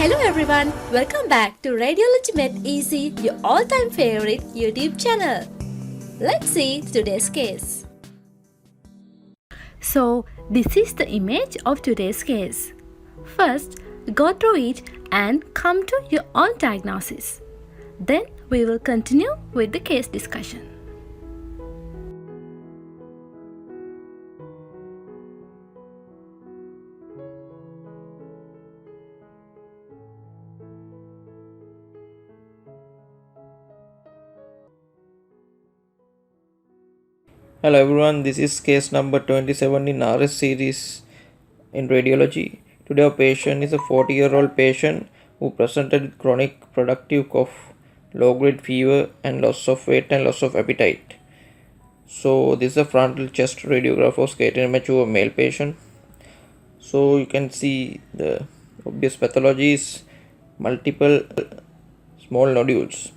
Hello everyone, welcome back to Radiology Made Easy, your all-time favorite YouTube channel. Let's see today's case. So, this is the image of today's case. First, go through it and come to your own diagnosis. Then we will continue with the case discussion. Hello everyone, this is case number 27 in RS series in radiology. Today our patient is a 40-year-old patient who presented with chronic productive cough, low-grade fever and loss of weight and loss of appetite. So this is a frontal chest radiograph of skated mature male patient. So you can see the obvious pathology is multiple small nodules.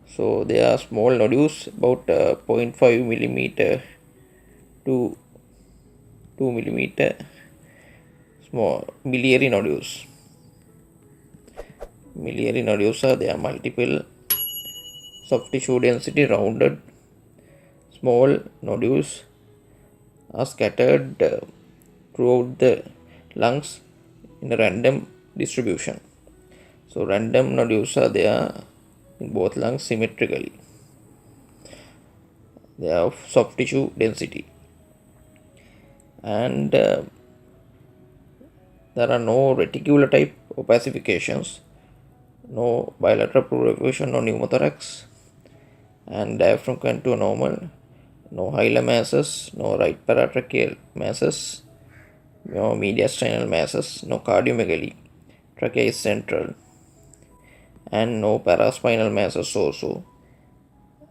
So they are small nodules about 0.5 millimeter to 2 millimeter small miliary nodules. Miliary nodules are there are multiple soft tissue density rounded small nodules are scattered throughout the lungs in a random distribution. So random nodules are there in both lungs symmetrically. They are of soft tissue density, and there are no reticular type opacifications, no bilateral proliferation, no pneumothorax, and diaphragm contour normal, no hilar masses, no right paratracheal masses, no mediastinal masses, no cardiomegaly, trachea is central, and no paraspinal masses also,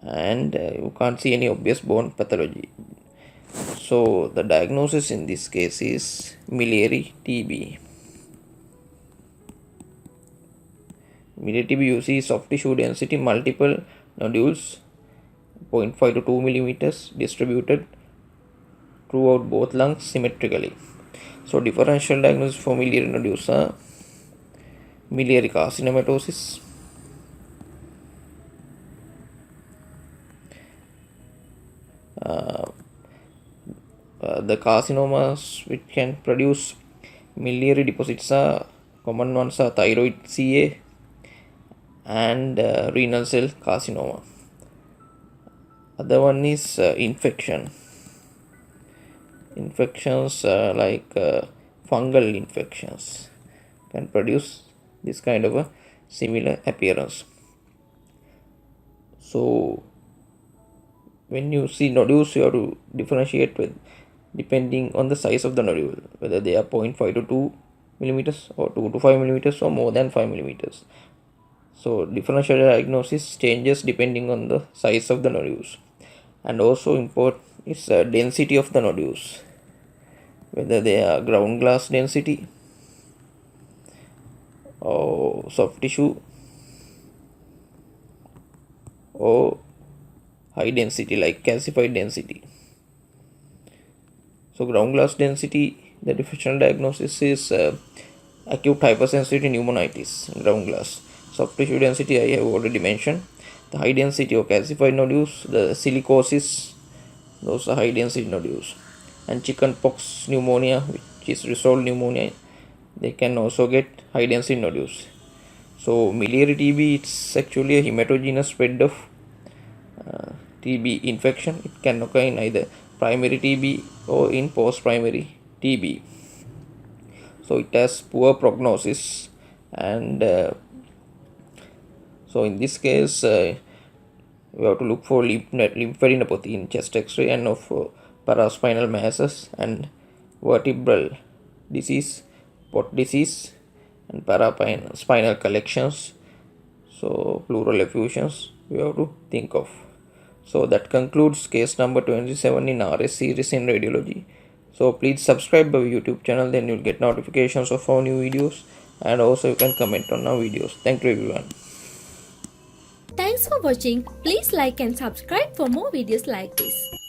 and you can't see any obvious bone pathology. So the diagnosis in this case is miliary TB. Miliary TB you see soft tissue density, multiple nodules 0.5 to 2 millimeters distributed throughout both lungs symmetrically. So differential diagnosis for miliary nodules are miliary carcinomatosis, the carcinomas which can produce miliary deposits are common ones are thyroid CA and renal cell carcinoma. Other one is infections like fungal infections can produce this kind of a similar appearance. So when you see nodules, you have to differentiate with depending on the size of the nodule, whether they are 0.5 to 2 millimeters or 2 to 5 millimeters or more than 5 millimeters. So differential diagnosis changes depending on the size of the nodules, and also important is density of the nodules, whether they are ground glass density or soft tissue or high density like calcified density. So ground glass density, the differential diagnosis is acute hypersensitivity pneumonitis, ground glass. Soft tissue density I have already mentioned. The high density or calcified nodules, the silicosis, those are high density nodules. And chickenpox pneumonia, which is resolved pneumonia, they can also get high density nodules. So miliary TB, it's actually a hematogenous spread of TB infection. It can occur in either primary TB or in post-primary TB. So it has poor prognosis, and so in this case we have to look for lymphadenopathy in chest X-ray and of paraspinal masses and vertebral disease, pot disease, and paraspinal collections. So pleural effusions we have to think of. So that concludes case number 27 in RS series in radiology. So please subscribe our YouTube channel, then you'll get notifications of our new videos, and also you can comment on our videos. Thank you everyone. Thanks for watching. Please like and subscribe for more videos like this.